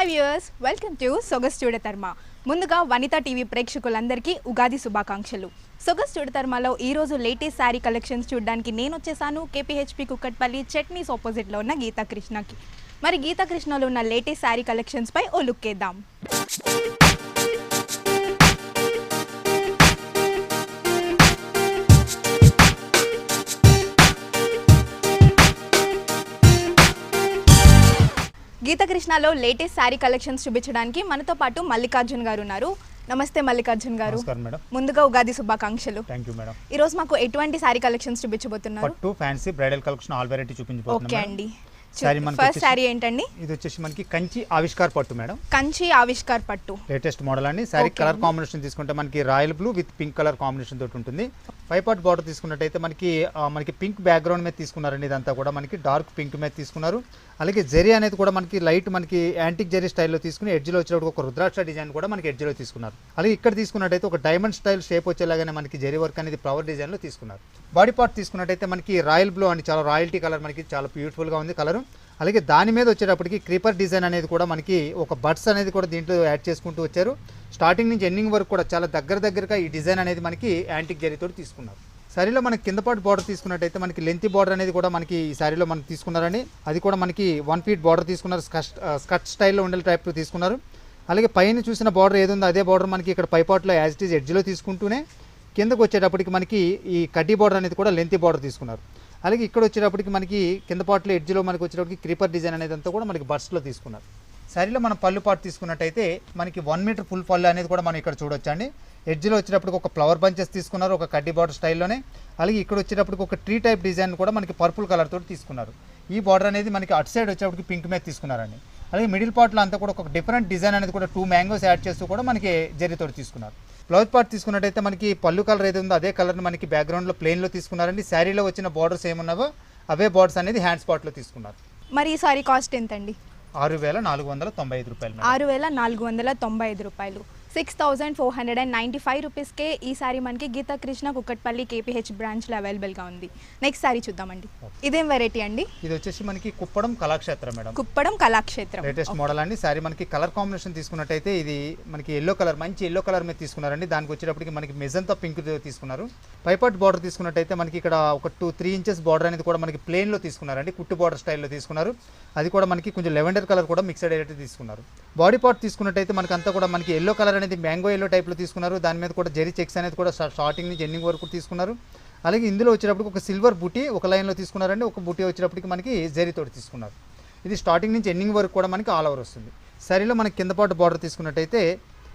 Hi viewers, welcome to సొగస్ చూడతర్మ. ముందుగా వనితా టీవీ ప్రేక్షకులందరికీ ఉగాది శుభాకాంక్షలు. సొగస్ చూడతర్మలో ఈరోజు లేటెస్ట్ శారీ కలెక్షన్స్ చూడడానికి నేను వచ్చేసాను కేపీహెచ్పి కుక్కట్పల్లి చట్నీస్ ఆపోజిట్లో ఉన్న గీతాకృష్ణకి. మరి గీతాకృష్ణలో ఉన్న లేటెస్ట్ శారీ కలెక్షన్స్పై ఓ లుక్ వేద్దాం. గీతాకృష్ణలో లేటెస్ట్ శారీ కలెక్షన్స్ చూపించడానికి మనతో పాటు మల్లికార్జున్ గారు ఉన్నారు. నమస్తే మల్లికార్జున్ గారు. ముందుగా ఉగాది శుభాకాంక్షలు. Thank you madam. ఈ రోజు మాకు ఎటువంటి శారీ కలెక్షన్స్ చూపించబోతున్నారు? పట్టు fancy bridal collection all variety చూపించబోతున్నాం. ఓకే అండి. ఫస్ట్ శారీ ఏంటండి? ఇది వచ్చేసి మనకి కంచి ఆవిష్కార్ పట్టు మేడం. కంచి ఆవిష్కార్ పట్టు లేటెస్ట్ మోడల్ అండి. శారీ కలర్ కాంబినేషన్ తీసుకుంటే మనకి royal blue with pink colour combination తోటి ఉంటుంది. 5 పార్ట్ బార్డర్ తీసుకున్నట్టయితే మనకి పింక్ బ్యాక్గ్రౌండ్ మీద తీసుకున్నారండి. ఇదంతా కూడా మనకి డార్క్ పింక్ మీద తీసుకున్నారు. అలాగే జరీ అనేది కూడా మనకి లైట్ మనకి యాంటిక్ జరీ స్టైల్లో తీసుకుని ఎడ్జ్లో వచ్చేటప్పుడు ఒక రుద్రాక్ష డిజైన్ కూడా మనకి ఎడ్జ్లో తీసుకున్నారు. అలాగే ఇక్కడ తీసుకున్నట్టయితే ఒక డైమండ్ స్టైల్ షేప్ వచ్చేలాగానే మనకి జరీ వర్క్ అనేది ఫ్లవర్ డిజైన్లో తీసుకున్నారు. బాడీ పార్ట్ తీసుకున్నట్టయితే మనకి రాయల్ బ్లూ అని చాలా రాయల్టీ కలర్ మనకి చాలా బ్యూటిఫుల్గా ఉంది కలర్. అలాగే దాని మీద వచ్చేటప్పటికి క్రీపర్ డిజైన్ అనేది కూడా మనకి ఒక బడ్స్ అనేది కూడా దీంట్లో యాడ్ చేసుకుంటూ వచ్చారు. స్టార్టింగ్ నుంచి ఎండింగ్ వరకు కూడా చాలా దగ్గరగా ఈ డిజైన్ అనేది మనకి యాంటిక్ జరీతో తీసుకున్నారు. శారీలో మనకి కింద పాటు బార్డర్ తీసుకున్నట్టయితే మనకి లెంతీ బార్డర్ అనేది కూడా మనకి ఈ శారీలో మనకి తీసుకున్నారని. అది కూడా మనకి 1 ఫీట్ బార్డర్ తీసుకున్నారు. స్కర్ట్ స్టైల్లో ఉండే టైప్ తీసుకున్నారు. అలాగే పైన చూసిన బార్డర్ ఏది ఉందో అదే బార్డర్ మనకి ఇక్కడ పైపాట్లో యాజ్ ఇట్ ఈజ్ ఎడ్జ్లో తీసుకుంటూనే కిందకు వచ్చేటప్పటికి మనకి ఈ కడ్డీ బార్డర్ అనేది కూడా లెంతీ బార్డర్ తీసుకున్నారు. అలాగే ఇక్కడ వచ్చేటప్పటికి మనకి కింద పార్ట్లో ఎడ్జ్లో మనకి వచ్చేటప్పటికి క్రీపర్ డిజైన్ అనేది అంతా కూడా మనకి బడ్స్లో తీసుకున్నారు. శారీలో మనం పళ్ళు పాటు తీసుకున్నట్టయితే మనకి 1 మీటర్ ఫుల్ పళ్ళు అనేది కూడా మనం ఇక్కడ చూడొచ్చండి. ఎడ్జ్లో వచ్చేటప్పటికి ఒక ఫ్లవర్ బంచెస్ తీసుకున్నారు ఒక కడ్డీ బార్డర్ స్టైల్లోనే. అలాగే ఇక్కడ వచ్చేటప్పటికి ఒక ట్రీ టైప్ డిజైన్ కూడా మనకి పర్పుల్ కలర్ తోటి తీసుకున్నారు. ఈ బార్డర్ అనేది మనకి అటు సైడ్ వచ్చేటప్పటికి పింక్ మీద తీసుకున్నారండి. అలాగే మిడిల్ పార్ట్లో అంతా కూడా ఒక డిఫరెంట్ డిజైన్ అనేది కూడా 2 మ్యాంగోస్ యాడ్ చేస్తూ కూడా మనకి జరీతోటి తీసుకున్నారు. బ్లౌజ్ పార్ట్ తీసుకున్నట్టయితే మనకి పళ్ళు కలర్ ఏది ఉందో అదే కలర్ని మనకి బ్యాక్గ్రౌండ్లో ప్లెయిన్లో తీసుకున్నారండి. శారీలో వచ్చిన బార్డర్స్ ఏమున్నావో అవే బార్డర్స్ అనేది హ్యాండ్స్ పార్ట్లో తీసుకున్నారు. మరి ఈ సారీ కాస్ట్ ఎంతండి? 6,495 రూపాయలు. 6,495 రూపాయలు. 6,495 రూపీస్కే ఈ సారీ మనకి గీతాకృష్ణ కుక్కట్పల్లి కేపీహెచ్ బ్రాంచ్లో అవైలబుల్గా ఉంది. నెక్స్ట్ సారీ చూద్దామండి. ఇదేం వెరైటీ అండి? ఇది వచ్చేసి మనకి Kuppadam Kalakshetram madam. Kuppadam Kalakshetram latest model అండి. సారీ మనకి కలర్ కాంబినేషన్ తీసుకున్నట్టయితే ఇది మనకి ఎల్లో కలర్ మంచి ఎల్లో కలర్ మీద తీసుకున్నారండి. దానికి వచ్చేటప్పటికి మనకి మెజంతా పింక్ తీసుకున్నారు. పైపాట్ బార్డర్ తీసుకున్నట్టయితే మనకి ఇక్కడ ఒక 2-3 ఇంచెస్ బార్డర్ అనేది కూడా మనకి ప్లెయిన్లో తీసుకున్నారండి. కుట్టు బార్డర్ స్టైల్లో తీసుకున్నారు. అది కూడా మనకి కొంచెం లెవెండర్ కలర్ కూడా మిక్స్డ్ అయ్యేట్టు తీసుకున్నారు. బాడీ పార్ట్ తీసుకున్నట్టయితే మనకి అంతా కూడా మనకి ఎల్లో కలర్ అనేది మ్యాంగో ఎల్లో టైప్లో తీసుకున్నారు. దాని మీద కూడా జెరీ చెక్స్ అనేది కూడా స్టార్టింగ్ నుంచి ఎండింగ్ వరకు తీసుకున్నారు. అలాగే ఇందులో వచ్చేటప్పటికి ఒక సిల్వర్ బూటీ ఒక లైన్లో తీసుకున్నారండి. ఒక బూటీ వచ్చేటప్పటికి మనకి జరీతోటి తీసుకున్నారు. ఇది స్టార్టింగ్ నుంచి ఎండింగ్ వరకు కూడా మనకి ఆల్ ఓవర్ వస్తుంది. శారీలో మనకి కింద పాటు బార్డర్ తీసుకున్నట్టయితే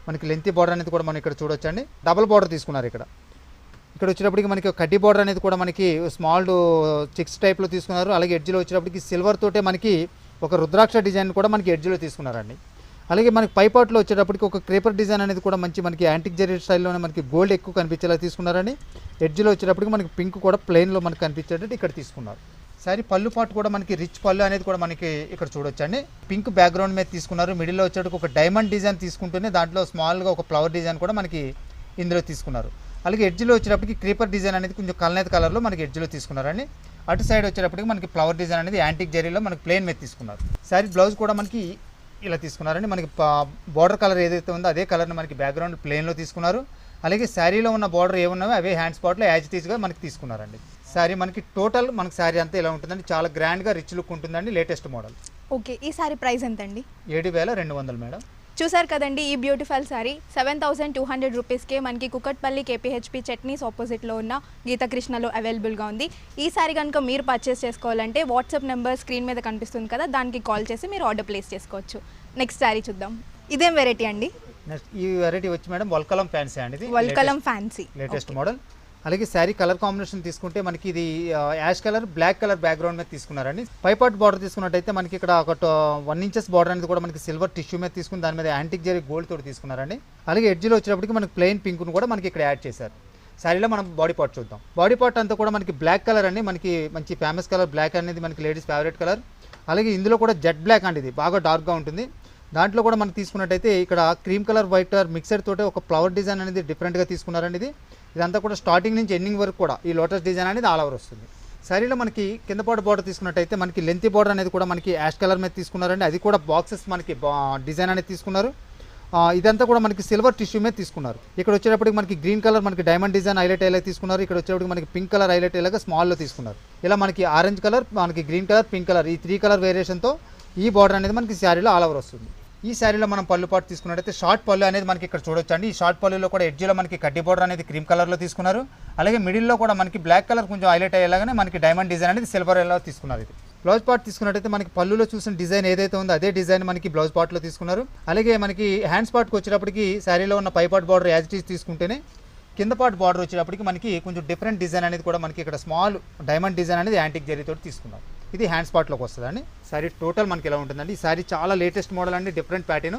మనకి లెంతీ బార్డర్ అనేది కూడా మనం ఇక్కడ చూడొచ్చండి. డబల్ బార్డర్ తీసుకున్నారు. ఇక్కడ వచ్చేటప్పటికి మనకి కడ్డీ బార్డర్ అనేది కూడా మనకి స్మాల్ చెక్స్ టైప్లో తీసుకున్నారు. అలాగే ఎడ్జ్లో వచ్చేటప్పటికి సిల్వర్ తోటే మనకి ఒక రుద్రాక్ష డిజైన్ కూడా మనకి ఎడ్జ్లో తీసుకున్నారండి. అలాగే మనకి పైపాట్లో వచ్చేటప్పటికి ఒక క్రీపర్ డిజైన్ అనేది కూడా మంచి మనకి యాంటిక్ జరీ స్టైల్లోనే మనకి గోల్డ్ ఎక్కువ కనిపించేలా తీసుకున్నారండి. ఎడ్జ్లో వచ్చేటప్పటికి మనకి పింక్ కూడా ప్లెయిన్లో మనకి కనిపించేటట్టు ఇక్కడ తీసుకున్నారు. సారీ పళ్ళు పాటు కూడా మనకి రిచ్ పళ్ళు అనేది కూడా మనకి ఇక్కడ చూడొచ్చండి. పింక్ బ్యాక్గ్రౌండ్ మీద తీసుకున్నారు. మిడిల్లో వచ్చేటప్పటికి ఒక డైమండ్ డిజైన్ తీసుకుంటూనే దాంట్లో స్మాల్గా ఒక ఫ్లవర్ డిజైన్ కూడా మనకి ఇందులో తీసుకున్నారు. అలాగే ఎడ్జ్లో వచ్చేటప్పటికి క్రీపర్ డిజైన్ అనేది కొంచెం కల్నేత కలర్లో మనకి ఎడ్జ్లో తీసుకున్నారండి. అటు సైడ్ వచ్చేటప్పటికి మనకి ఫ్లవర్ డిజైన్ అనేది యాంటిక్ జరీలో మనకి ప్లెయిన్ మీద తీసుకున్నారు. శారీ బ్లౌజ్ కూడా మనకి ఇలా తీసుకున్నారండి. మనకి బార్డర్ కలర్ ఏదైతే ఉందో అదే కలర్ని మనకి బ్యాక్గ్రౌండ్ ప్లెయిన్లో తీసుకున్నారు. అలాగే శారీలో ఉన్న బార్డర్ ఏమున్నావో అవే హ్యాండ్స్ పార్ట్లో యాజ్ ఇట్ ఈజ్గా మనకి తీసుకున్నారండి. శారీ మనకి టోటల్ మనకి శారీ అంతా ఇలా ఉంటుందండి. చాలా గ్రాండ్గా రిచ్ లుక్ ఉంటుందండి. Latest model. ఓకే, ఈ సారీ ప్రైస్ ఎంతండి? 7,200 మేడం. చూసారు కదండి, ఈ బ్యూటిఫుల్ సారీ 7,200 రూపీస్కే మనకి కుక్కట్పల్లి కేపీహెచ్పి చట్నీస్ ఆపోజిట్లో ఉన్న గీతాకృష్ణలో అవైలబుల్గా ఉంది. ఈ సారీ కనుక మీరు పర్చేస్ చేసుకోవాలంటే వాట్సాప్ నెంబర్ స్క్రీన్ మీద కనిపిస్తుంది కదా, దానికి కాల్ చేసి మీరు ఆర్డర్ ప్లేస్ చేసుకోవచ్చు. నెక్స్ట్ సారీ చూద్దాం. ఇదేం వెరైటీ అండి? నెక్స్ట్ ఈ వెరైటీ వచ్చి మేడం వల్కలం ఫ్యాన్సీ అండి. ఇది వల్కలం ఫ్యాన్సీ లేటెస్ట్ మోడల్. అలాగే శారీ కలర్ కాంబినేషన్ తీసుకుంటే మనకి ఇది ash colour black colour background మీద తీసుకున్నారండి. పైపాట్ బార్డర్ తీసుకున్నట్టయితే మనకి ఇక్కడ ఒక 1 ఇంచెస్ బార్డర్ అనేది కూడా మనకి సిల్వర్ టిష్యూ మీద తీసుకుని దాని మీద యాంటిక్ జరీ గోల్డ్ తోటి తీసుకున్నారండి. అలాగే ఎడ్జ్లో వచ్చేటప్పటికి మనకి ప్లెయిన్ పింక్ను కూడా మనకి ఇక్కడ యాడ్ చేశారు. శారీలో మనం బాడీ పార్ట్ చూద్దాం. బాడీ పార్ట్ అంతా కూడా మనకి బ్లాక్ కలర్ అండి. మనకి మంచి ఫేమస్ కలర్ బ్లాక్ అనేది మనకి లేడీస్ ఫేవరెట్ కలర్. అలాగే ఇందులో కూడా జెట్ బ్లాక్ అండి. ఇది బాగా డార్క్గా ఉంటుంది. దాంట్లో కూడా మనం తీసుకున్నట్టయితే ఇక్కడ cream colour white colour mixer తోటే ఒక ఫ్లవర్ డిజైన్ అనేది డిఫరెంట్గా తీసుకున్నారండి. ఇదంతా కూడా స్టార్టింగ్ నుంచి ఎండింగ్ వరకు కూడా ఈ లోటస్ డిజైన్ అనేది ఆల్ ఓవర్ వస్తుంది. శారీలో మనకి కింద పాటు బార్డర్ తీసుకున్నట్టయితే మనకి లెంతీ బార్డర్ అనేది కూడా మనకి యాష్ కలర్ మీద తీసుకున్నారండి. అది కూడా బాక్సెస్ మనకి డిజైన్ అనేది తీసుకున్నారు. ఇదంతా కూడా మనకి సిల్వర్ టిష్యూ మీద తీసుకున్నారు. ఇక్కడ వచ్చేటప్పటికి మనకి గ్రీన్ కలర్ మనకి డైమండ్ డిజైన్ హైలైట్ అయ్యేలా తీసుకున్నారు. ఇక్కడ వచ్చేటప్పటికి మనకి పింక్ కలర్ హైలైట్ అయ్యేలాగా స్మాల్లో తీసుకున్నారు. ఇలా మనకి ఆరెంజ్ కలర్, మనకి గ్రీన్ కలర్, పింక్ కలర్, ఈ 3 కలర్ వేరియేషన్తో ఈ బార్డర్ అనేది మనకి శారీలో ఆల్ ఓవర్ వస్తుంది. ఈ శారీలో మనం పళ్ళు పాటు తీసుకున్నట్టయితే షార్ట్ పళ్ళు అనేది మనకి ఇక్కడ చూడొచ్చు అండి. ఈ షార్ట్ పళ్ళులో కూడా ఎడ్జ్లో మనకి కడ్డీ బార్డర్ అనేది క్రీమ్ కలర్లో తీసుకున్నారు. అలాగే మిడిల్లో కూడా మనకి బ్లాక్ కలర్ కొంచెం హైలైట్ అయ్యేలాగానే మనకి డైమండ్ డిజైన్ అనేది సిల్వర్ ఎలా తీసుకున్నారు. ఇది బ్లౌజ్ పార్ట్ తీసుకున్నట్టయితే మనకి పళ్ళులో చూసిన డిజైన్ ఏదైతే ఉందో అదే డిజైన్ మనకి బ్లౌజ్ పార్ట్లో తీసుకున్నారు. అలాగే మనకి హ్యాండ్స్ పార్ట్కి వచ్చేటప్పటికి శారీలో ఉన్న పై part border as it is తీసుకుంటేనే కింద పార్ట్ బార్డర్ వచ్చేటప్పటికి మనకి కొంచెం డిఫరెంట్ డిజైన్ అనేది కూడా మనకి ఇక్కడ స్మాల్ డైమండ్ డిజైన్ అనేది యాంటిక్ జరీతో తీసుకున్నారు. ఇది హ్యాండ్స్ పార్ట్లోకి వస్తుందండి. శారీ టోటల్ మనకి ఎలా ఉంటుందండి. ఈ శారీ చాలా లేటెస్ట్ మోడల్ అండి, డిఫరెంట్ ప్యాటర్న్.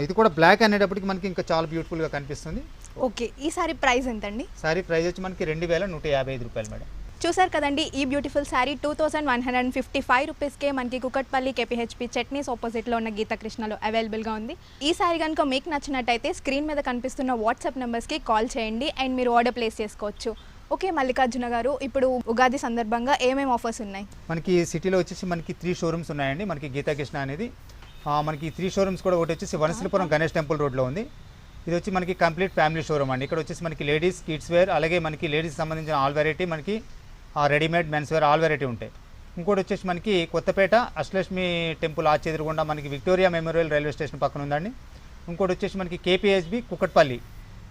ఇది కూడా బ్లాక్ అనేటప్పటికి మనకి ఇంకా చాలా బ్యూటిఫుల్గా కనిపిస్తుంది. ఓకే, ఈ సారీ ప్రైస్ ఎంతండి? శారీ ప్రైస్ వచ్చి మనకి 2155 రూపాయలు మేడం. చూసారు కదండి, ఈ బ్యూటిఫుల్ శారీ 2155 రూపీస్కే మనకి కుకట్పల్లి కేపీహెచ్పి చట్నీస్ ఆపోజిట్లో ఉన్న గీతాకృష్ణలో అవైలబుల్గా ఉంది. ఈ శారీ కనుక మీకు నచ్చినట్టయితే స్క్రీన్ మీద కనిపిస్తున్న వాట్సాప్ నెంబర్స్కి కాల్ చేయండి అండ్ మీరు ఆర్డర్ ప్లేస్ చేసుకోవచ్చు. ఓకే మల్లికార్జున గారు, ఇప్పుడు ఉగాది సందర్భంగా ఏమేమి ఆఫర్స్ ఉన్నాయి? మనకి సిటీలో వచ్చేసి మనకి 3 షోరూమ్స్ ఉన్నాయండి. మనకి గీతాకృష్ణ అనేది మనకి 3 షోరూమ్స్ కూడా ఒకటి వచ్చేసి వనశిలిపురం గణేష్ టెంపుల్ రోడ్లో ఉంది. ఇది వచ్చి మనకి కంప్లీట్ ఫ్యామిలీ షోరూమ్ అండి. ఇక్కడ వచ్చేసి మనకి లేడీస్ కిడ్స్ వేర్, అలాగే మనకి లేడీస్ సంబంధించిన ఆల్ వెరైటీ, మనకి readymade men's wear all variety ఉంటాయి. ఇంకోటి వచ్చేసి మనకి కొత్తపేట అష్టలక్ష్మి టెంపుల్ ఆర్చ్ ఎదురుగుండా మనకి విక్టోరియా మెమోరియల్ రైల్వే స్టేషన్ పక్కన ఉందండి. ఇంకోటి వచ్చేసి మనకి కేపీహెచ్బి కుకట్పల్లి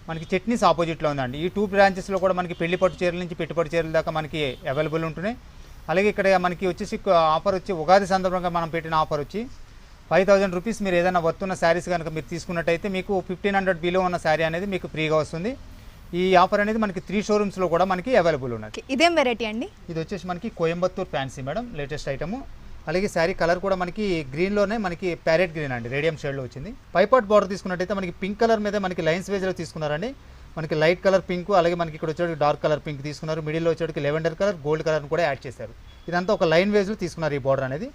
మనకి చట్నీస్ ఆపోజిట్లో ఉందండి. ఈ 2 బ్రాంచెస్లో కూడా మనకి పెళ్లి పట్టు చీరల నుంచి పెట్టుబడి చీరల దాకా మనకి అవైలబుల్ ఉంటున్నాయి. అలాగే ఇక్కడ మనకి వచ్చేసి ఆఫర్ వచ్చి ఉగాది సందర్భంగా మనం పెట్టిన ఆఫర్ వచ్చి 5000 రూపీస్ మీరు ఏదైనా వర్తున్న శారీస్ కనుక మీరు తీసుకున్నట్టయితే మీకు 1500 బిలో ఉన్న శారీ అనేది మీకు ఫ్రీగా వస్తుంది. ఈ ఆఫర్ అనేది మనకి 3 షోరూమ్స్లో కూడా మనకి అవైలబుల్ ఉన్నది. ఇదేం వెరైటీ అండి? ఇది వచ్చేసి మనకి Coimbatore fancy madam, latest item. అలాగే శారీ కలర్ కూడా మనకి గ్రీన్లోనే మనకి ప్యారెట్ గ్రీన్ అండి, రేడియం షేడ్లో వచ్చింది. పైపాట్ బార్డర్ తీసుకున్నట్టయితే మనకి పింక్ కలర్ మీద మనకి లైన్స్ వేజ్లో తీసుకున్నారండి. మనకి లైట్ కలర్ పింక్, అలాగే మనకి ఇక్కడ వచ్చేటికి డార్క్ కలర్ పింక్ తీసుకున్నారు. మిడిల్లో వచ్చేటికి లెవెండర్ కలర్, గోల్డ్ కలర్ని కూడా యాడ్ చేశారు. ఇదంతా ఒక లైన్ వేజ్లో తీసుకున్నారు ఈ బార్డర్ అనేది.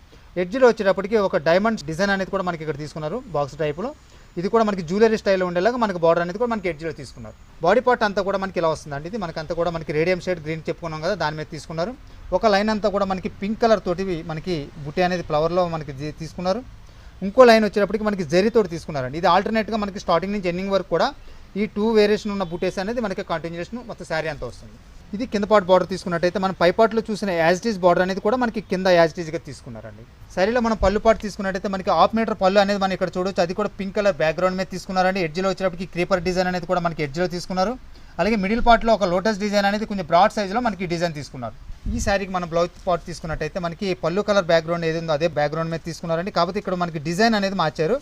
ఎడ్జ్లో వచ్చేటప్పటికి ఒక డైమండ్ డిజైన్ అనేది కూడా మనకి ఇక్కడ తీసుకున్నారు బాక్స్ టైప్లో. ఇది కూడా మనకి జ్యువెలరీ స్టైల్లో ఉండేలాగా మనకి బార్డర్ అనేది కూడా మనకి ఎడ్జ్లో తీసుకున్నారు. బాడీ పార్ట్ అంతా కూడా మనకి ఇలా వస్తుందండి. ఇది మనకంతా కూడా మనకి రేడియం షేడ్ గ్రీన్ చెప్పుకున్నాం కదా, దాని మీద తీసుకున్నారు. ఒక లైన్ అంతా కూడా మనకి పింక్ కలర్ తోటి మనకి బుట్టి అనేది ఫ్లవర్లో మనకి తీసుకున్నారు. ఇంకో లైన్ వచ్చేటప్పటికి మనకి జరీతోటి తీసుకున్నారండి. ఇది ఆల్టర్నేట్గా మనకి స్టార్టింగ్ నుంచి ఎండింగ్ వరకు కూడా ఈ 2 వేరియేషన్ ఉన్న బుట్టేస్ అనేది మనకి కంటిన్యూషన్ మొత్తం శారీ అంతా వస్తుంది. ఇది కింద పార్ట్ బార్డర్ తీసుకున్నట్టయితే మనం పైపాట్లో చూసిన యాజిటీస్ బార్డర్ అనేది కూడా మనకి కింద యాజిటీస్గా తీసుకున్నారండి. శారీలో మనం పళ్ళు పార్ట్ తీసుకున్నట్టయితే మనకి 1/2 మీటర్ పళ్ళు అనేది మనం ఇక్కడ చూడొచ్చు. అది కూడా పింక్ కలర్ బ్యాక్గ్రౌండ్ మీద తీసుకున్నారండి. ఎడ్జ్లో వచ్చేటప్పటికి క్రీపర్ డిజైన్ అనేది కూడా మనకి ఎడ్జ్లో తీసుకున్నారు. అలాగే మిడిల్ పార్ట్లో ఒక లోటస్ డిజైన్ అనేది కొంచెం బ్రాడ్ సైజులో మనకి డిజైన్ తీసుకున్నారు. ఈ శారీకి మనం బ్లౌజ్ పార్ట్ తీసుకున్నట్టయితే మనకి పళ్ళు కలర్ బ్యాక్గ్రౌండ్ ఏది ఉందో అదే బ్యాక్గ్రౌండ్ మీద తీసుకున్నారండి. కాకపోతే ఇక్కడ మనకి డిజైన్ అనేది మార్చారు.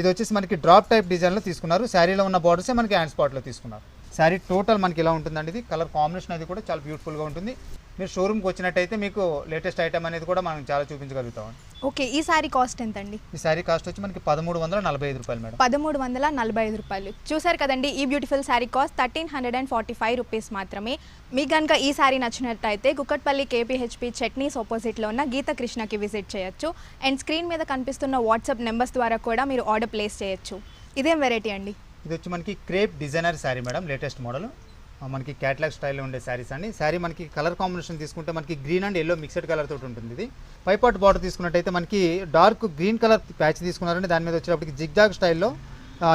ఇది వచ్చేసి మనకి డ్రాప్ టైప్ డిజైన్లో తీసుకున్నారు. శారీలో ఉన్న బార్డర్సే మనకి హ్యాండ్ స్పాట్లో తీసుకున్నారు. శారీ టోటల్ మనకి ఇలా ఉంటుందండి. ఇది కలర్ కాంబినేషన్ అది కూడా చాలా బ్యూటిఫుల్గా ఉంటుంది. మీరు షోరూమ్కి వచ్చినట్టయితే మీకు లేటెస్ట్ ఐటమ్ అనేది కూడా మనం చాలా చూపించగలుగుతాం. ఓకే, ఈ శారీ కాస్ట్ ఎంత అండి? ఈ శారీ కాస్ట్ వచ్చి మనకి 1345 రూపాయలు మేడం. 1345 రూపాయలు. చూసారు కదండి, ఈ బ్యూటిఫుల్ శారీ కాస్ట్ 1345 రూపీస్ మాత్రమే. మీకు కనుక ఈ శారీ నచ్చినట్టయితే కుకట్పల్లి కేపీహెచ్పి చట్నీస్ ఆపోజిట్లో ఉన్న గీతాకృష్ణకి విజిట్ చేయొచ్చు. అండ్ స్క్రీన్ మీద కనిపిస్తున్న వాట్సాప్ నెంబర్స్ ద్వారా కూడా మీరు ఆర్డర్ ప్లేస్ చేయొచ్చు. ఇదేం వెరైటీ అండి? ఇది వచ్చి మనకి crepe designer sari madam, latest model. మనకి క్యాట్లాగ్ స్టైల్లో ఉండే శారీస్ అండి. శారీ మనకి కలర్ కాంబినేషన్ తీసుకుంటే మనకి green and yellow mixed colour తోటి ఉంటుంది. ఇది పైపాట్ బార్డర్ తీసుకున్నట్టయితే మనకి డార్క్ గ్రీన్ కలర్ ప్యాచ్ తీసుకున్నారండి. దాని మీద వచ్చేటప్పటికి జిగ్జాగ్ స్టైల్లో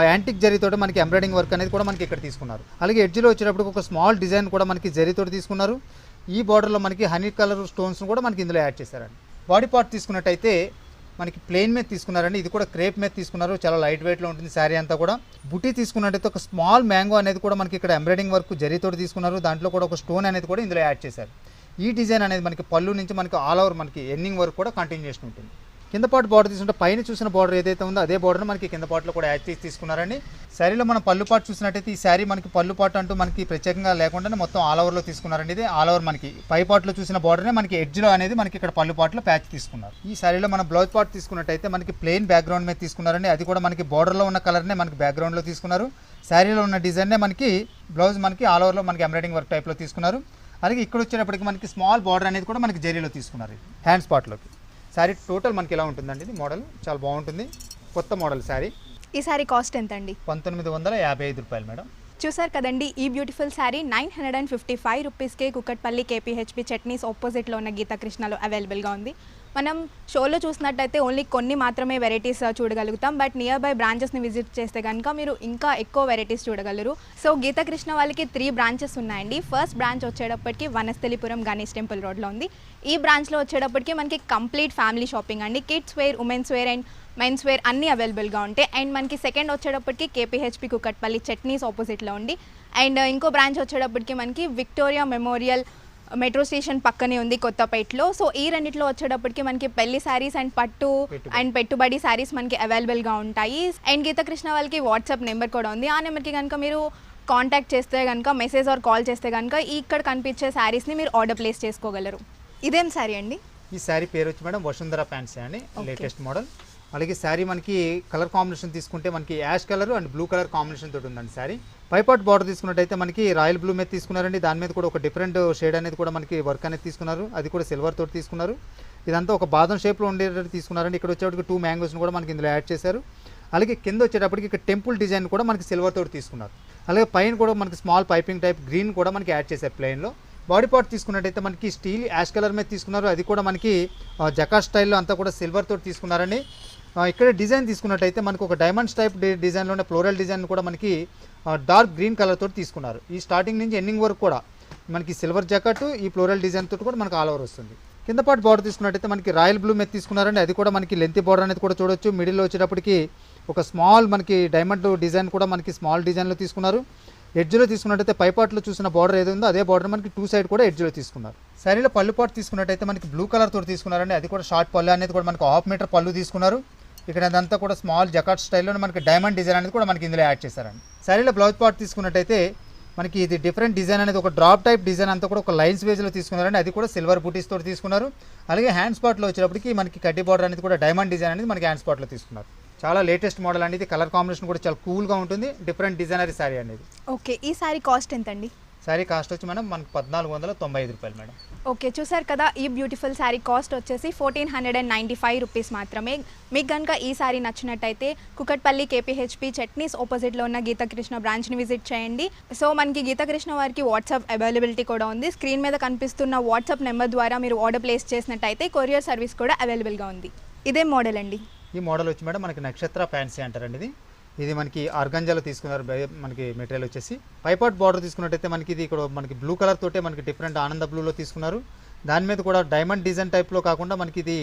యాంటిక్ జరీతోటి మనకి ఎంబ్రాయిడింగ్ వర్క్ అనేది కూడా మనకి ఇక్కడ తీసుకున్నారు. అలాగే ఎడ్జ్లో వచ్చేటప్పటికి ఒక స్మాల్ డిజైన్ కూడా మనకి జరీతోటి తీసుకున్నారు. ఈ బార్డర్లో మనకి హనీ కలర్ స్టోన్స్ కూడా మనకి ఇందులో యాడ్ చేశారండి. బాడీ పార్ట్ తీసుకున్నట్టయితే మనకి ప్లెయిన్ మీద తీసుకున్నారండి. ఇది కూడా క్రేప్ మీద తీసుకున్నారు. చాలా లైట్ వెయిట్లో ఉంటుంది శారీ అంతా కూడా. బుటీ తీసుకున్నట్టయితే ఒక స్మాల్ మ్యాంగో అనేది కూడా మనకి ఇక్కడ ఎంబ్రాయిడింగ్ వర్క్ జరీతోటి తీసుకున్నారు. దాంట్లో కూడా ఒక స్టోన్ అనేది కూడా ఇందులో యాడ్ చేశారు. ఈ డిజైన్ అనేది మనకి పళ్ళు నుంచి మనకి ఆల్ ఓవర్ మనకి ఎండింగ్ వరకు కూడా కంటిన్యూషన్ ఉంటుంది. కింద పార్ట్ బార్డర్ తీసుకుంటే పైన చూసిన బార్డర్ ఏదైతే ఉందో అదే బార్డర్ మనకి కింద పార్ట్లో కూడా యాడ్ చేసి తీసుకున్నారండి. శారీలో మనం పళ్ళు పార్ట్ చూసినట్టయితే ఈ శారీ మనకి పళ్ళు పార్ట్ అంటూ మనకి ప్రత్యేకంగా లేకుండానే మొత్తం ఆల్ ఓవర్లో తీసుకున్నారండి. ఇది ఆల్ ఓవర్ మనకి పై పార్ట్లో చూసిన బార్డర్నే మనకి ఎడ్జ్లో అనేది మనకి ఇక్కడ పళ్ళు పార్ట్లో ప్యాచ్ తీసుకున్నారు. ఈ శారీలో మనం బ్లౌజ్ పార్ట్ తీసుకున్నట్టయితే మనకి ప్లెయిన్ బ్యాక్గ్రౌండ్ మీద తీసుకున్నారండి. అది కూడా మనకి బార్డర్లో ఉన్న కలర్నే మనకి బ్యాక్గ్రౌండ్లో తీసుకున్నారు. శారీలో ఉన్న డిజైన్నే మనకి బ్లౌజ్ మనకి ఆల్ ఓవర్లో మనకి ఎంబ్రాయిడింగ్ వర్క్ టైప్లో తీసుకున్నారు. అలాగే ఇక్కడ వచ్చేటప్పటికి మనకి స్మాల్ బార్డర్ అనేది కూడా మనకి జరీలో తీసుకున్నారు హ్యాండ్ స్పాట్లోకి. శారీ టోటల్ మనకి ఎలా ఉంటుందండి. ఇది మోడల్ చాలా బాగుంటుంది, కొత్త మోడల్ శారీ. ఈ శారీ కాస్ట్ ఎంత అండి? 1955 రూపాయలు మేడం. చూసారు కదండి ఈ బ్యూటిఫుల్ శారీ 955 రూపీస్కే కుకట్పల్లి కేపీహెచ్పి చట్నీస్ ఆపోజిట్లో ఉన్న గీతాకృష్ణలో అవైలబుల్గా ఉంది. మనం షోలో చూసినట్టయితే ఓన్లీ కొన్ని మాత్రమే వెరైటీస్ చూడగలుగుతాం. బట్ నియర్ బై బ్రాంచెస్ని విజిట్ చేస్తే కనుక మీరు ఇంకా ఎక్కువ వెరైటీస్ చూడగలరు. సో గీతాకృష్ణ వాళ్ళకి 3 బ్రాంచెస్ ఉన్నాయండి. ఫస్ట్ బ్రాంచ్ వచ్చేటప్పటికి వనస్థలిపురం గణేష్ టెంపుల్ రోడ్లో ఉంది. ఈ బ్రాంచ్లో వచ్చేటప్పటికి మనకి కంప్లీట్ ఫ్యామిలీ షాపింగ్ అండి. Kids wear, women's wear and men's wear అన్నీ అవైలబుల్గా ఉంటాయి. అండ్ మనకి సెకండ్ వచ్చేటప్పటికి కేపీహెచ్పి కుకట్పల్లి చట్నీస్ ఆపోజిట్లో ఉంది. అండ్ ఇంకో బ్రాంచ్ వచ్చేటప్పటికి మనకి విక్టోరియా మెమోరియల్ మెట్రో స్టేషన్ పక్కనే ఉంది కొత్తపేటలో. సో ఈ రెండిట్లో వచ్చేటప్పటికి మనకి పెళ్లి శారీస్ అండ్ పట్టు అండ్ పెట్టుబడి శారీస్ మనకి అవైలబుల్గా ఉంటాయి. అండ్ గీతాకృష్ణ వాళ్ళకి వాట్సాప్ నెంబర్ కూడా ఉంది. ఆ నెంబర్కి కనుక మీరు కాంటాక్ట్ చేస్తే కనుక మెసేజ్ ఆర్ కాల్ చేస్తే కనుక ఇక్కడ కనిపించే శారీస్ని మీరు ఆర్డర్ ప్లేస్ చేసుకోగలరు. ఇదేం శారీ అండి? ఈ శారీ పేరు వచ్చి మేడం వసుంధర ఫ్యాన్సీ అండి, లేటెస్ట్ మోడల్. అలాగే శారీ మనకి కలర్ కాంబినేషన్ తీసుకుంటే మనకి ash colour and blue colour combination తోటి ఉందండి శారీ. పైపాట్ బార్డర్ తీసుకున్నట్టయితే మనకి రాయల్ బ్లూ మీద తీసుకున్నారండి. దాని మీద కూడా ఒక డిఫరెంట్ షేడ్ అనేది కూడా మనకి వర్క్ అనేది తీసుకున్నారు. అది కూడా సిల్వర్ తోటి తీసుకున్నారు. ఇదంతా ఒక బాదం షేప్లో ఉండేటట్టు తీసుకున్నారండి. ఇక్కడ వచ్చేటప్పటికి 2 మ్యాంగోస్ని కూడా మనకి ఇందులో యాడ్ చేశారు. అలాగే కింద వచ్చేటప్పటికి ఇక్కడ టెంపుల్ డిజైన్ కూడా మనకి సిల్వర్ తోటి తీసుకున్నారు. అలాగే పైన కూడా మనకి స్మాల్ పైపింగ్ టైప్ గ్రీన్ కూడా మనకి యాడ్ చేశారు ప్లెయిన్లో. బాడీ పార్ట్ తీసుకున్నట్టయితే మనకి స్టీల్ యాష్ కలర్ మీద తీసుకున్నారు. అది కూడా మనకి జకా స్టైల్లో అంతా కూడా సిల్వర్ తోటి తీసుకున్నారండి. ఇక్కడ డిజైన్ తీసుకున్నట్టయితే మనకు ఒక డైమండ్స్ టైప్ డిజైన్లోనే ఫ్లోరల్ డిజైన్ కూడా మనకి డార్క్ గ్రీన్ కలర్ తోటి తీసుకున్నారు. ఈ స్టార్టింగ్ నుంచి ఎండింగ్ వరకు కూడా మనకి సిల్వర్ జాకెట్ ఈ ఫ్లోరల్ డిజైన్ తోటి కూడా మనకి ఆల్ ఓవర్ వస్తుంది. కింద పార్ట్ బార్డర్ తీసుకున్నట్టయితే మనకి రాయల్ బ్లూ మీద తీసుకున్నారండి. అది కూడా మనకి లెంతీ బార్డర్ అనేది కూడా చూడొచ్చు. మిడిల్లో వచ్చేటప్పటికి ఒక స్మాల్ మనకి డైమండ్ డిజైన్ కూడా మనకి స్మాల్ డిజైన్లో తీసుకున్నారు. ఎడ్జ్లో తీసుకున్నట్టయితే పైపాట్లో చూసిన బార్డర్ ఏది ఉందో అదే బార్డర్ మనకి 2 సైడ్ కూడా ఎడ్జ్లో తీసుకున్నారు. శారీలో పళ్ళు పాటు తీసుకున్నట్టయితే మనకి బ్లూ కలర్ తోటి తీసుకున్నారండి. అది కూడా షార్ట్ పళ్ళు అనేది కూడా మనకి 1/2 మీటర్ పళ్ళు తీసుకున్నారు. ఇక్కడ అదంతా కూడా స్మాల్ జకాట్ స్టైల్లో మనకి డైమండ్ డిజైన్ అనేది కూడా మనకి ఇందులో యాడ్ చేశారండి. శారీలో బ్లౌజ్ పార్ట్ తీసుకున్నట్టయితే మనకి ఇది డిఫరెంట్ డిజైన్ అనేది ఒక డ్రాప్ టైప్ డిజైన్ అంతా కూడా ఒక లైన్స్ వేజ్లో తీసుకున్నారండి. అది కూడా సిల్వర్ బూటీస్ తోటి తీసుకున్నారు. అలాగే హ్యాండ్ స్పాట్లో వచ్చేటప్పటికి మనకి కడ్డీ బార్డర్ అనేది కూడా డైమండ్ డిజైన్ అనేది మనకి హ్యాండ్ స్పాట్లో తీసుకున్నారు. చాలా లేటెస్ట్ మోడల్ అనేది. కలర్ కాంబినేషన్ కూడా చాలా కూల్గా ఉంటుంది. డిఫరెంట్ డిజైనరీ శారీ అనేది. ఓకే, ఈ శారీ కాస్ట్ ఎంతండి? శారీ కాస్ట్ వచ్చి మేడం మనకి 1495 రూపాయలు మేడం. ఓకే, చూసారు కదా ఈ బ్యూటిఫుల్ శారీ కాస్ట్ వచ్చేసి 1495 రూపీస్ మాత్రమే. మీకు కనుక ఈ శారీ నచ్చినట్టయితే కుకట్పల్లి కేపీహెచ్పి చట్నీస్ ఆపోజిట్లో ఉన్న గీతాకృష్ణ బ్రాంచ్ని విజిట్ చేయండి. సో మనకి గీతాకృష్ణ వారికి వాట్సాప్ అవైలబిలిటీ కూడా ఉంది. స్క్రీన్ మీద కనిపిస్తున్న వాట్సాప్ నెంబర్ ద్వారా మీరు ఆర్డర్ ప్లేస్ చేసినట్టయితే కొరియర్ సర్వీస్ కూడా అవైలబుల్గా ఉంది. ఇదే మోడల్ అండి. ఈ మోడల్ వచ్చి మేడం మనకి నక్షత్ర ఫ్యాన్సీ అంటారండి. ఇది మనకి ఆర్గంజాలో తీసుకున్నారు. మనకి మెటీరియల్ వచ్చేసి పైపాట్ బార్డర్ తీసుకున్నట్టయితే మనకి ఇది ఇక్కడ మనకి బ్లూ కలర్ తోటే మనకి డిఫరెంట్ ఆనంద బ్లూలో తీసుకున్నారు. దాని మీద కూడా డైమండ్ డిజైన్ టైప్లో కాకుండా మనకి ఇది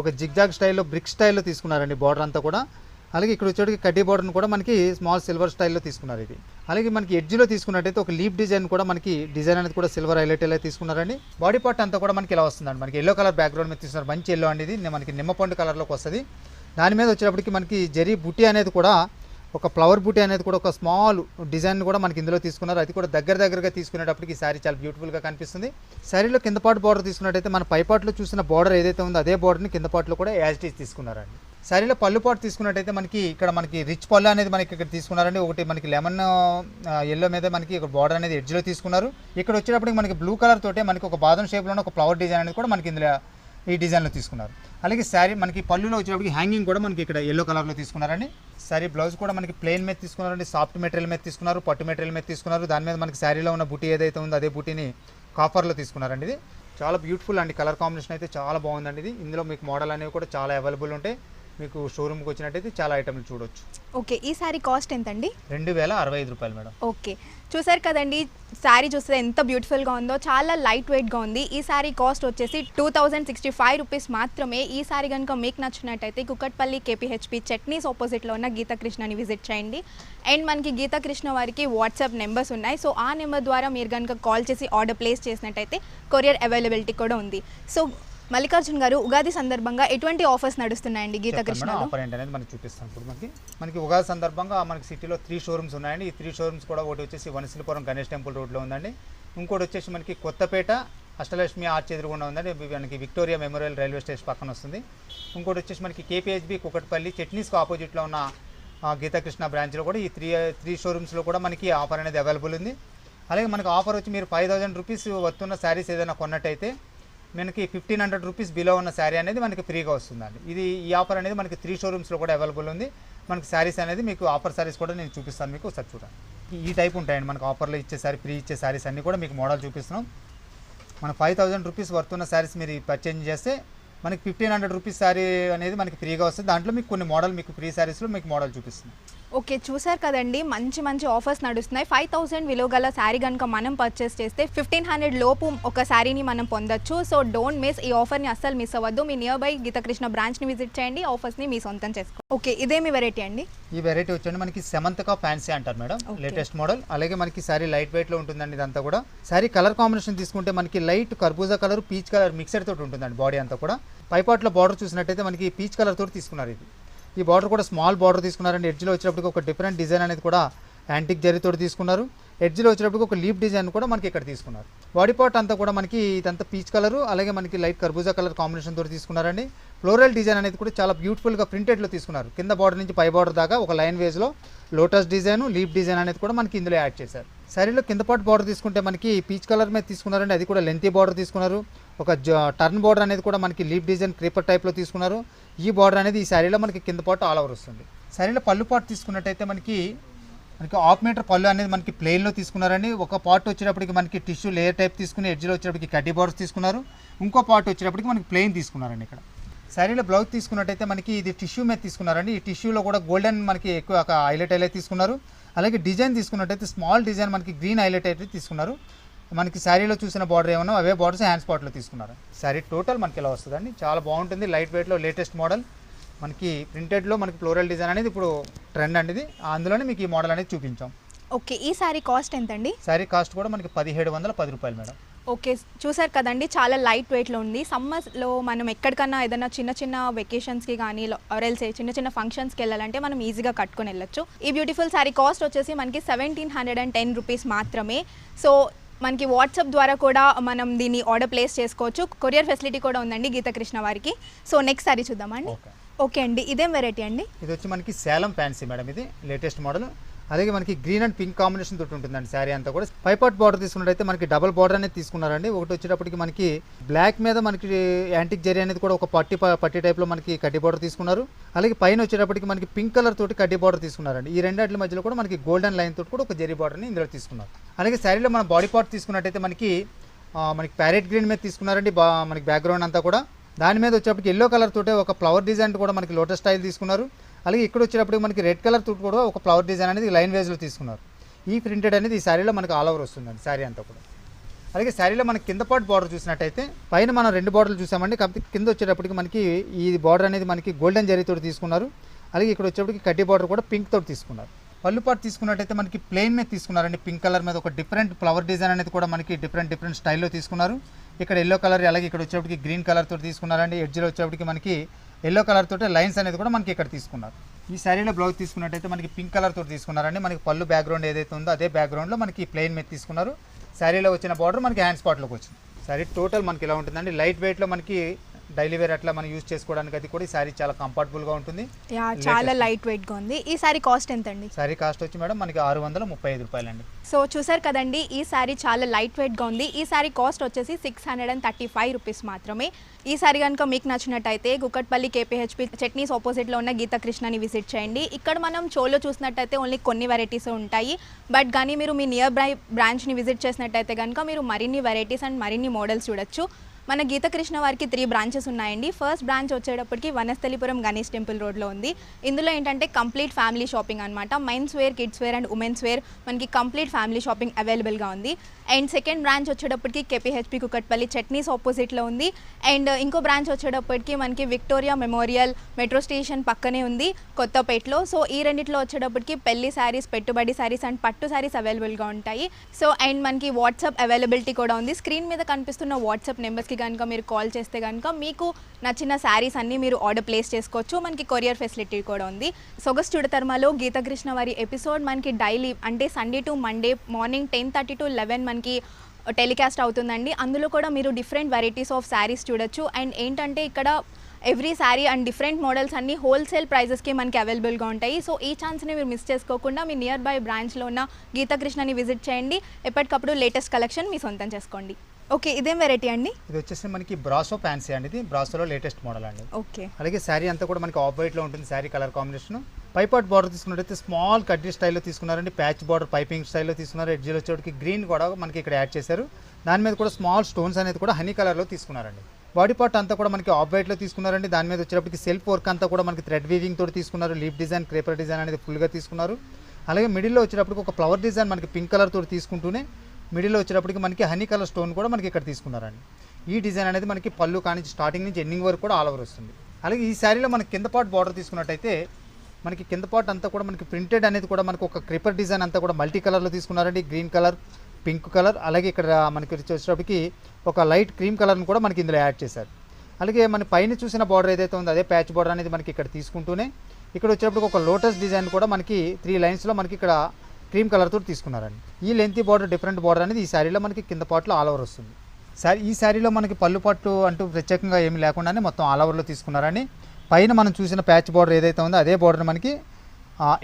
ఒక జిగ్జాగ్ స్టైల్లో బ్రిక్ స్టైల్లో తీసుకున్నారండి బార్డర్ అంతా కూడా. అలాగే ఇక్కడ వచ్చేటికి కడ్డీ బార్డర్ని కూడా మనకి స్మాల్ సిల్వర్ స్టైల్లో తీసుకున్నారు. ఇది అలాగే మనకి ఎడ్జ్లో తీసుకున్నట్టయితే ఒక లీప్ డిజైన్ కూడా మనకి డిజైన్ అనేది కూడా సిల్వర్ హైలైట్ ఇలా తీసుకున్నారండి. బాడీ పార్ట్ అంతా కూడా మనకి ఇలా వస్తుందండి. మనకి ఎల్లో కలర్ బ్యాక్గ్రౌండ్ మీద తీసుకున్నారు. మంచి ఎల్లో అండి. ఇది మనకి నిమ్మపండు కలర్లోకి వస్తుంది. దాని మీద వచ్చేటప్పటికి మనకి జరీ బుట్టి అనేది కూడా ఒక ఫ్లవర్ బూటీ అనేది కూడా ఒక స్మాల్ డిజైన్ కూడా మనకి ఇందులో తీసుకున్నారు. అది కూడా దగ్గరగా తీసుకునేటప్పటికి ఈ శారీ చాలా బ్యూటిఫుల్గా కనిపిస్తుంది. శారీలో కింద పాటు బార్డర్ తీసుకున్నట్టయితే మన పైపాట్లో చూసిన బార్డర్ ఏదైతే ఉందో అదే బార్డర్ని కింద పాటలో కూడా యాజ్ ఇట్ ఈజ్ తీసుకున్నారండి. శారీలో పళ్ళు పాటు తీసుకున్నట్టయితే మనకి ఇక్కడ మనకి రిచ్ పళ్ళు అనేది మనకి ఇక్కడ తీసుకున్నారండి. ఒకటి మనకి లెమన్ ఎల్లో మీద మనకి ఇక్కడ బార్డర్ అనేది ఎడ్జ్లో తీసుకున్నారు. ఇక్కడ వచ్చేటప్పటికి మనకి బ్లూ కలర్ తోటే మనకి ఒక బాదం షేప్లోనే ఒక ఫ్లవర్ డిజైన్ అనేది కూడా మనకి ఇందులో ఈ డిజైన్లో తీసుకున్నారు. అలాగే శారీ మనకి పళ్ళులో వచ్చేటప్పటికి హ్యాంగింగ్ కూడా మనకి ఇక్కడ ఎల్లో కలర్లో తీసుకున్నారండి. శారీ బ్లౌజ్ కూడా మనకి ప్లెయిన్ మీద తీసుకున్నారండి. సాఫ్ట్ మెటీరియల్ మీద తీసుకున్నారు. పట్టు మెటీరియల్ మీద తీసుకున్నారు. దాని మీద మనకి శారీలో ఉన్న బుటీ ఏదైతే ఉందో అదే బుటీని కాపర్లో తీసుకున్నారండి. ఇది చాలా బ్యూటిఫుల్ అండి. కలర్ కాంబినేషన్ అయితే చాలా బాగుందండి. ఇది ఇందులో మీకు మోడల్ అనేవి కూడా చాలా అవైలబుల్ ఉంటాయి. మీకు షోరూమ్కి వచ్చినట్టయితే చాలా ఐటమ్లు చూడొచ్చు. ఓకే, ఈ శారీ కాస్ట్ ఎంతండి? 2065 రూపాయలు మేడం. ఓకే, చూసారు కదండి శారీ చూస్తే ఎంత బ్యూటిఫుల్గా ఉందో. చాలా లైట్ వెయిట్గా ఉంది. ఈ శారీ కాస్ట్ వచ్చేసి 2065 రూపీస్ మాత్రమే. ఈ శారీ కనుక మీకు నచ్చినట్టయితే కుకట్పల్లి కేపీహెచ్పి చట్నీస్ ఆపోజిట్లో ఉన్న గీతాకృష్ణని విజిట్ చేయండి. అండ్ మనకి గీతాకృష్ణ వారికి వాట్సాప్ నెంబర్స్ ఉన్నాయి. సో ఆ నెంబర్ ద్వారా మీరు కనుక కాల్ చేసి ఆర్డర్ ప్లేస్ చేసినట్టయితే కొరియర్ అవైలబిలిటీ కూడా ఉంది. సో మల్లికార్జున్ గారు, ఉగాది సందర్భంగా ఎటువంటి ఆఫర్స్ నడుస్తున్నాయండి గీతాకృష్ణ? ఆఫర్ ఏంటనేది మనకి చూపిస్తాం. ఇప్పుడు మనకి ఉగాది సందర్భంగా మనకి సిటీలో 3 షోరూమ్స్ ఉన్నాయండి. ఈ 3 షోరూమ్స్ కూడా ఒకటి వచ్చేసి వనస్థలిపురం గణేష్ టెంపుల్ రోడ్లో ఉందండి. ఇంకోటి వచ్చేసి మనకి కొత్తపేట అష్టలక్ష్మి ఆర్చ్ ఎదురుగుండా ఉందండి. మనకి విక్టోరియా మెమోరియల్ రైల్వే స్టేషన్ పక్కన వస్తుంది. ఇంకోటి వచ్చేసి మనకి కేపీహెచ్బి కుకట్పల్లి చట్నీస్కి ఆపోజిట్లో ఉన్న గీతాకృష్ణ బ్రాంచ్లో కూడా ఈ 3 షోరూమ్స్లో కూడా మనకి ఆఫర్ అనేది అవైలబుల్ ఉంది. అలాగే మనకి ఆఫర్ వచ్చి మీరు 5000 రూపీస్ వస్తున్న శారీస్ ఏదైనా కొన్నట్టయితే మనకి 1500 రూపీస్ బిలో ఉన్న శారీ అనేది మనకి ఫ్రీగా వస్తుందండి. ఈ ఆఫర్ అనేది మనకి 3 షోరూమ్స్లో కూడా అవైలబుల్ ఉంది. మనకి శారీస్ అనేది మీకు ఆఫర్ శారీస్ కూడా నేను చూపిస్తాను. మీకు ఒకసారి చూడండి. ఈ టైప్ ఉంటాయండి మనకు ఆఫర్లో ఇచ్చే సారీ, ఫ్రీ ఇచ్చే సారీస్ అన్నీ కూడా మీకు మోడల్ చూపిస్తున్నాం. మన 5000 రూపీస్ వర్త్ ఉన్న శారీస్ మీరు పర్చేజ్ చేస్తే మనకి 1500 రూపీస్ శారీ అనేది మనకి ఫ్రీగా వస్తుంది. దాంట్లో మీకు కొన్ని మోడల్ మీకు ఫ్రీ శారీస్లో మీకు మోడల్ చూపిస్తుంది. ఓకే, చూసారు కదండి, మంచి మంచి ఆఫర్స్ నడుస్తున్నాయి. 5000 విలువ గల శారీ కనుక మనం పర్చేస్ చేస్తే 1500 లోపు ఒక శారీని మనం పొందొచ్చు. సో డోంట్ మిస్, ఈ ఆఫర్ని అస్సలు మిస్ అవ్వద్దు. మీ నియర్ బై గీతకృష్ణ బ్రాంచ్ని విజిట్ చేయండి, ఆఫర్స్ని మీ సొంతం చేసుకోండి. ఓకే, ఇదేమి వెరైటీ అండి? ఈ వెరైటీ వచ్చండి మనకి సెమంతకా ఫ్యాన్సీ అంటారు మేడం, లేటెస్ట్ మోడల్. అలాగే మనకి శారీ లైట్ వెయిట్లో ఉంటుందండి. ఇదంతా కూడా శారీ కలర్ కాంబినేషన్ తీసుకుంటే మనకి లైట్ కర్బూజా కలర్, పీచ్ కలర్ మిక్సర్ తోటి ఉంటుందండి బాడీ అంతా కూడా. పైపాట్లో బార్డర్ చూసినట్టయితే మనకి పీచ్ కలర్ తోటి తీసుకున్నారు. ఈ బార్డర్ కూడా స్మాల్ బార్డర్ తీసుకున్నారండి. ఎడ్జ్లో వచ్చేటప్పటికి ఒక డిఫరెంట్ డిజైన్ అనేది కూడా యాంటిక్ జరీతో తీసుకున్నారు. ఎడ్జ్లో వచ్చేటప్పటికి ఒక లీప్ డిజైన్ కూడా మనకి ఇక్కడ తీసుకున్నారు. బాడీ పార్ట్ అంతా కూడా మనకి ఇదంతా పీచ్ కలరు, అలాగే మనకి లైట్ కర్బూజా కలర్ కాంబినేషన్ తోటి తీసుకున్నారండి. ఫ్లోరల్ డిజైన్ అనేది కూడా చాలా బ్యూటిఫుల్గా ప్రింటెడ్లో తీసుకున్నారు. కింద బార్డర్ నుంచి పై బార్డర్ దాకా ఒక లైన్ వేజ్లో లోటస్ డిజైన్, లీప్ డిజైన్ అనేది కూడా మనకి ఇందులో యాడ్ చేశారు. శారీలో కింద పార్ట్ బార్డర్ తీసుకుంటే మనకి పీచ్ కలర్ మీద తీసుకున్నారండి. అది కూడా లెంతీ బార్డర్ తీసుకున్నారు. ఒక టర్న్ బార్డర్ అనేది కూడా మనకి లీప్ డిజైన్ క్రీపర్ టైప్లో తీసుకున్నారు. ఈ బార్డర్ అనేది ఈ శారీలో మనకి కింద పార్ట్ ఆల్ ఓవర్ వస్తుంది. శారీలో పళ్ళు పార్ట్ తీసుకున్నట్టయితే మనకి హాఫ్ మీటర్ పళ్ళు అనేది మనకి ప్లెయిన్లో తీసుకున్నారండి. ఒక పార్ట్ వచ్చేటప్పటికి మనకి టిష్యూ లేయర్ టైప్ తీసుకుని ఎడ్జ్లో వచ్చేటప్పటికి కడ్డీ బార్డర్స్ తీసుకున్నారు. ఇంకో పార్ట్ వచ్చేటప్పటికి మనకి ప్లెయిన్ తీసుకున్నారండి. ఇక్కడ శారీలో బ్లౌజ్ తీసుకున్నట్టయితే మనకి ఇది టిష్యూ మీద తీసుకున్నారండి. ఈ టిష్యూలో కూడా గోల్డెన్ మనకి ఎక్కువ హైలైట్ తీసుకున్నారు. అలాగే డిజైన్ తీసుకున్నట్టయితే స్మాల్ డిజైన్ మనకి గ్రీన్ హైలైట్ అయితే తీసుకున్నారు. మనకి శారీలో చూసిన బార్డర్ ఏమన్నా అవే బార్డర్స్ హ్యాండ్ స్పాట్లో తీసుకున్నారు. శారీ టోటల్ మనకి ఇలా వస్తుందండి. చాలా బాగుంటుంది, లైట్ వెయిట్లో లేటెస్ట్ మోడల్. మనకి ప్రింటెడ్లో మనకి ఫ్లోరల్ డిజైన్ అనేది ఇప్పుడు ట్రెండ్ అండి. ఇది అందులోనే మీకు ఈ మోడల్ అనేది చూపించాం. ఓకే, ఈ శారీ కాస్ట్ ఎంత అండి? శారీ కాస్ట్ కూడా మనకి 1710 రూపాయలు మేడం. ఓకే, చూసారు కదండి, చాలా లైట్ వెయిట్లో ఉంది. సమ్మర్లో మనం ఎక్కడికన్నా ఏదైనా చిన్న చిన్న వెకేషన్స్కి కానీ ఆర్ఎల్స్ చిన్న చిన్న ఫంక్షన్స్కి వెళ్ళాలంటే మనం ఈజీగా కట్టుకొని వెళ్ళొచ్చు. ఈ బ్యూటిఫుల్ శారీ కాస్ట్ వచ్చేసి మనకి 1710 రూపీస్ మాత్రమే. సో మనకి వాట్సాప్ ద్వారా కూడా మనం దీన్ని ఆర్డర్ ప్లేస్ చేసుకోవచ్చు. కొరియర్ ఫెసిలిటీ కూడా ఉందండి గీతకృష్ణ వారికి. సో నెక్స్ట్ శారీ చూద్దామండి. ఓకే అండి, ఇదేం వెరైటీ అండి? ఇది వచ్చి మనకి సేలం ఫ్యాన్సీ మేడం, ఇది లేటెస్ట్ మోడల్. అలాగే మనకి గ్రీన్ అండ్ పింక్ కాంబినేషన్ తోటి ఉంటుందండి శారీ అంతా కూడా. పైపాట్ బార్డర్ తీసుకున్నట్టయితే మనకి డబల్ బార్డర్ అనేది తీసుకున్నారండి. ఒకటి వచ్చేటప్పటికి మనకి బ్లాక్ మీద మనకి యాంటిక్ జరీ అనేది కూడా ఒక పట్టి టైప్లో మనకి కడ్డీ బార్డర్ తీసుకున్నారు. అలాగే పైన వచ్చేటప్పటికి మనకి పింక్ కలర్ తోటి కడ్డీ బార్డర్ తీసుకున్నారండి. ఈ రెండింటి మధ్యలో కూడా మనకి గోల్డెన్ లైన్ తోటి కూడా ఒక జరీ బార్డర్ని ఇందులో తీసుకున్నారు. అలాగే శారీలో మన బాడీ పార్ట్ తీసుకున్నట్టయితే మనకి ప్యారెట్ గ్రీన్ మీద తీసుకున్నారండి. మనకి బ్యాక్గ్రౌండ్ అంతా కూడా దాని మీద వచ్చేటప్పటికి ఎల్లో కలర్ తోటే ఒక ఫ్లవర్ డిజైన్ కూడా మనకి లోటస్ స్టైల్ తీసుకున్నారు. అలాగే ఇక్కడ వచ్చేటప్పటికి మనకి రెడ్ కలర్ తోటి కూడా ఒక ఫ్లవర్ డిజైన్ అనేది లైన్ వేజ్లో తీసుకున్నారు. ఈ ప్రింటెడ్ అనేది ఈ శారీలో మనకి ఆల్ ఓవర్ వస్తుందండి శారీ అంతా కూడా. అలాగే శారీలో మనకి కింద పార్ట్ బార్డర్ చూసినట్టయితే పైన మనం 2 బార్డర్లు చూసామండి. కాకపోతే కింద వచ్చేటప్పటికి మనకి ఈ బార్డర్ అనేది మనకి గోల్డెన్ జరీతో తీసుకున్నారు. అలాగే ఇక్కడ వచ్చేటప్పటికి కడ్డీ బార్డర్ కూడా పింక్ తోటి తీసుకున్నారు. పళ్ళు పార్ట్ తీసుకున్నట్టయితే మనకి ప్లెయిన్ మీద తీసుకున్నారండి. పింక్ కలర్ మీద ఒక డిఫరెంట్ ఫ్లవర్ డిజైన్ అనేది కూడా మనకి డిఫరెంట్ స్టైల్లో తీసుకున్నారు. ఇక్కడ ఎల్లో కలర్, అలాగే ఇక్కడ వచ్చేటప్పటికి గ్రీన్ కలర్ తోటి తీసుకున్నారండి. ఎడ్జ్లో వచ్చేటప్పటికి మనకి ఎల్లో కలర్ తోటి లైన్స్ అనేది కూడా మనకి ఇక్కడ తీసుకున్నారు. ఈ శారీలో బ్లౌజ్ తీసుకున్నట్టయితే మనకి పింక్ కలర్ తోటి తీసుకున్నారండి. మనకి పళ్ళు బ్యాక్గ్రౌండ్ ఏదైతే ఉందో అదే బ్యాక్గ్రౌండ్లో మనకి ప్లెయిన్ మీద తీసుకున్నారు. శారీలో వచ్చిన బార్డర్ మనకి హ్యాండ్ స్పాట్లోకి వచ్చింది. శారీ టోటల్ మనకి ఇలా ఉంటుందండి. లైట్ వెయిట్లో మనకి డైలీ వేర్ అట్లా మనం యూజ్ చేసుకోవడానికి అది కూడా ఈ శారీ చాలా కంఫర్టబుల్గా ఉంటుంది. చాలా లైట్ వెయిట్గా ఉంది. ఈ శారీ కాస్ట్ ఎంత అండి? శారీ కాస్ట్ వచ్చి మేడం మనకి 635 రూపాయలండి. సో చూసారు కదండి, ఈ శారీ చాలా లైట్ వెయిట్గా ఉంది. ఈ శారీ కాస్ట్ వచ్చేసి 635 రూపీస్ మాత్రమే. ఈ శారీ కనుక మీకు నచ్చినట్టయితే కుకట్పల్లి కేపీహెచ్పి చట్నీస్ ఆపోజిట్లో ఉన్న గీతకృష్ణని విజిట్ చేయండి. ఇక్కడ మనం షోలో చూసినట్టయితే ఓన్లీ కొన్ని వెరైటీస్ ఉంటాయి. బట్ కానీ మీరు మీ నియర్ బై బ్రాంచ్ని విజిట్ చేసినట్టయితే కనుక మీరు మరిన్ని వెరైటీస్ అండ్ మరిన్ని మోడల్స్ చూడొచ్చు. మన గీతకృష్ణ వారికి 3 బ్రాంచెస్ ఉన్నాయండి. ఫస్ట్ బ్రాంచ్ వచ్చేటప్పటికి వనస్థలిపురం గణేష్ టెంపుల్ రోడ్లో ఉంది. ఇందులో ఏంటంటే కంప్లీట్ ఫ్యామిలీ షాపింగ్ అనమాట. Men's wear, kids wear and women's wear మనకి కంప్లీట్ ఫ్యామిలీ షాపింగ్ అవైలబుల్గా ఉంది. అండ్ సెకండ్ బ్రాంచ్ వచ్చేటప్పటికి కేపీహెచ్పి కుకట్పల్లి చట్నీస్ ఆపోజిట్లో ఉంది. అండ్ ఇంకో బ్రాంచ్ వచ్చేటప్పటికి మనకి విక్టోరియా మెమోరియల్ మెట్రో స్టేషన్ పక్కనే ఉంది కొత్తపేటలో. సో ఈ రెండిట్లో వచ్చేటప్పటికి పెళ్లి శారీస్, పెట్టుబడి శారీస్ అండ్ పట్టు శారీస్ అవైలబుల్గా ఉంటాయి. సో అండ్ మనకి వాట్సాప్ అవైలబిలిటీ కూడా ఉంది. స్క్రీన్ మీద కనిపిస్తున్న వాట్సాప్ నెంబర్స్కి కనుక మీరు కాల్ చేస్తే కనుక మీకు నచ్చిన శారీస్ అన్నీ మీరు ఆర్డర్ ప్లేస్ చేసుకోవచ్చు. మనకి కొరియర్ ఫెసిలిటీ కూడా ఉంది. సొగసు చుడతర్మలో గీతకృష్ణ వారి ఎపిసోడ్ మనకి డైలీ అంటే Sunday to Monday morning 10:30 to 11 మనకి టెలికాస్ట్ అవుతుందండి. అందులో కూడా మీరు డిఫరెంట్ వెరైటీస్ ఆఫ్ శారీస్ చూడొచ్చు. అండ్ ఏంటంటే ఇక్కడ every sari and different models అన్ని హోల్సేల్ ప్రైజెస్కి మనకి అవైలబుల్గా ఉంటాయి. సో ఈ ఛాన్స్ని మీరు మిస్ చేసుకోకుండా మీ నియర్ బై బ్రాంచ్లో ఉన్న గీతకృష్ణని విజిట్ చేయండి. ఎప్పటికప్పుడు లేటెస్ట్ కలెక్షన్ మీ సొంతం చేసుకోండి. ఓకే, ఇదేం వెరైటీ అండి? ఇది వచ్చేసి మనకి బ్రాసో ఫ్యాన్సీ అండి, ఇది బ్రాసోలో లేటెస్ట్ మోడల్ అండి. ఓకే. అలాగే శారీ అంతా కూడా మనకి ఆఫ్ వైట్లో ఉంటుంది శారీ కలర్ కాంబినేషన్. పైపాట్ బార్డర్ తీసుకున్నట్టయితే స్మాల్ కడ్డీ స్టైల్లో తీసుకున్నారండి, ప్యాచ్ బార్డర్ పైపింగ్ స్టైల్లో తీసుకున్నారు. ఎడ్జ్లో వచ్చేటికి గ్రీన్ కూడా మనకి ఇక్కడ యాడ్ చేశారు. దాని మీద కూడా స్మాల్ స్టోన్స్ అనేది కూడా హనీ కలర్లో తీసుకున్నారండి. బాడీ పార్ట్ అంతా కూడా మనకి ఆఫ్ వైట్లో తీసుకున్నారండి. దాని మీద వచ్చేటప్పటికి సెల్ఫ్ వర్క్ అంతా కూడా మనకి థ్రెడ్ వీవింగ్ తోటి తీసుకున్నారు. లీఫ్ డిజైన్, క్రేపర్ డిజైన్ అనేది ఫుల్గా తీసుకున్నారు. అలాగే మిడిల్లో వచ్చేటప్పటికి ఒక ఫ్లవర్ డిజైన్ మనకి పింక్ కలర్ తోటి తీసుకుంటూనే మిడిల్లో వచ్చేటప్పటికి మనకి హనీ కలర్ స్టోన్ కూడా మనకి ఇక్కడ తీసుకున్నారండి. ఈ డిజైన్ అనేది మనకి పళ్ళు కానీ స్టార్టింగ్ నుంచి ఎండింగ్ వరకు కూడా ఆల్ ఓవర్ వస్తుంది. అలాగే ఈ శారీలో మనకి కింద పార్ట్ బార్డర్ తీసుకున్నట్టయితే మనకి కింద పార్ట్ అంతా కూడా మనకి ప్రింటెడ్ అనేది కూడా మనకి ఒక క్రిపర్ డిజైన్ అంతా కూడా మల్టీ కలర్లో తీసుకున్నారండి. గ్రీన్ కలర్, పింక్ కలర్, అలాగే ఇక్కడ మనకి వచ్చేటప్పటికి ఒక లైట్ క్రీమ్ కలర్ని కూడా మనకి ఇందులో యాడ్ చేశారు. అలాగే మన పైన చూసిన బార్డర్ ఏదైతే ఉందో అదే ప్యాచ్ బార్డర్ అనేది మనకి ఇక్కడ తీసుకుంటూనే ఇక్కడ వచ్చేటప్పటికి ఒక లోటస్ డిజైన్ కూడా మనకి 3 లైన్స్లో మనకి ఇక్కడ క్రీమ్ కలర్ తోటి తీసుకున్నారండి. ఈ లెంతీ బార్డర్, డిఫరెంట్ బార్డర్ అనేది ఈ శారీలో మనకి కింద పార్ట్లో ఆల్ ఓవర్ వస్తుంది. ఈ శారీలో మనకి పళ్ళు పట్టు అంటూ ప్రత్యేకంగా ఏమి లేకుండానే మొత్తం ఆల్ ఓవర్లో తీసుకున్నారని. పైన మనం చూసిన ప్యాచ్ బార్డర్ ఏదైతే ఉందో అదే బార్డర్ మనకి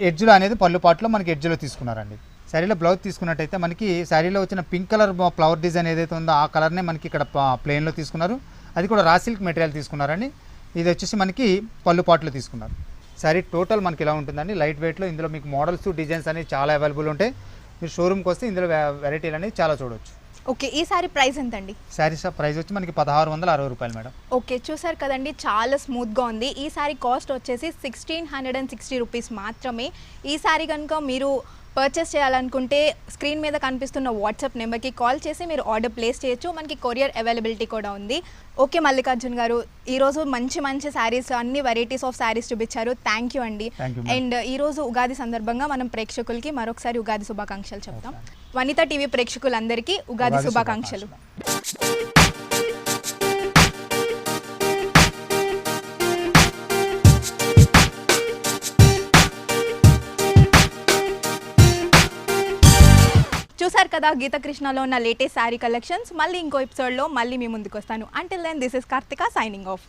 ఎడ్జ్లో అనేది పళ్ళు పాటలో మనకి ఎడ్జ్లో తీసుకున్నారండి. శారీలో బ్లౌజ్ తీసుకున్నట్టయితే మనకి శారీలో వచ్చిన పింక్ కలర్ ఫ్లవర్ డిజైన్ ఏదైతే ఉందో ఆ కలర్నే మనకి ఇక్కడ ప్లెయిన్లో తీసుకున్నారు. అది కూడా రా సిల్క్ మెటీరియల్ తీసుకున్నారండి. ఇది వచ్చేసి మనకి పళ్ళు పాటలో తీసుకున్నారు. శారీ టోటల్ మనకి ఇలా ఉంటుందండి, లైట్ వెయిట్లో. ఇందులో మీకు మోడల్స్, డిజైన్స్ అనేవి చాలా అవైలబుల్ ఉంటాయి. మీరు షోరూమ్కి వస్తే ఇందులో వెరైటీలు అనేవి చాలా చూడవచ్చు. ఓకే, ఈ సారీ ప్రైస్ ఎంత అండి? శారీ ప్రైస్ వచ్చి మనకి 1660 రూపాయలు మేడం. ఓకే, చూసారు కదండి, చాలా స్మూత్గా ఉంది. ఈ సారీ కాస్ట్ వచ్చేసి 1660 రూపీస్ మాత్రమే. ఈ సారీ కనుక మీరు పర్చేస్ చేయాలనుకుంటే స్క్రీన్ మీద కనిపిస్తున్న వాట్సాప్ నెంబర్కి కాల్ చేసి మీరు ఆర్డర్ ప్లేస్ చేయొచ్చు. మనకి కొరియర్ అవైలబిలిటీ కూడా ఉంది. ఓకే మల్లికార్జున్ గారు, ఈరోజు మంచి మంచి శారీస్, అన్ని వెరైటీస్ ఆఫ్ శారీస్ చూపించారు. థ్యాంక్ యూ అండి. అండ్ ఈరోజు ఉగాది సందర్భంగా మనం ప్రేక్షకులకి మరొకసారి ఉగాది శుభాకాంక్షలు చెప్తాం. వనిత టీవీ ప్రేక్షకులందరికీ ఉగాది శుభాకాంక్షలు. చూసారు కదా గీతకృష్ణలో ఉన్న లేటెస్ట్ శారీ కలెక్షన్స్. మళ్ళీ ఇంకో ఎపిసోడ్లో మళ్ళీ మీ ముందుకు వస్తాను. Until then this is Karthika signing of.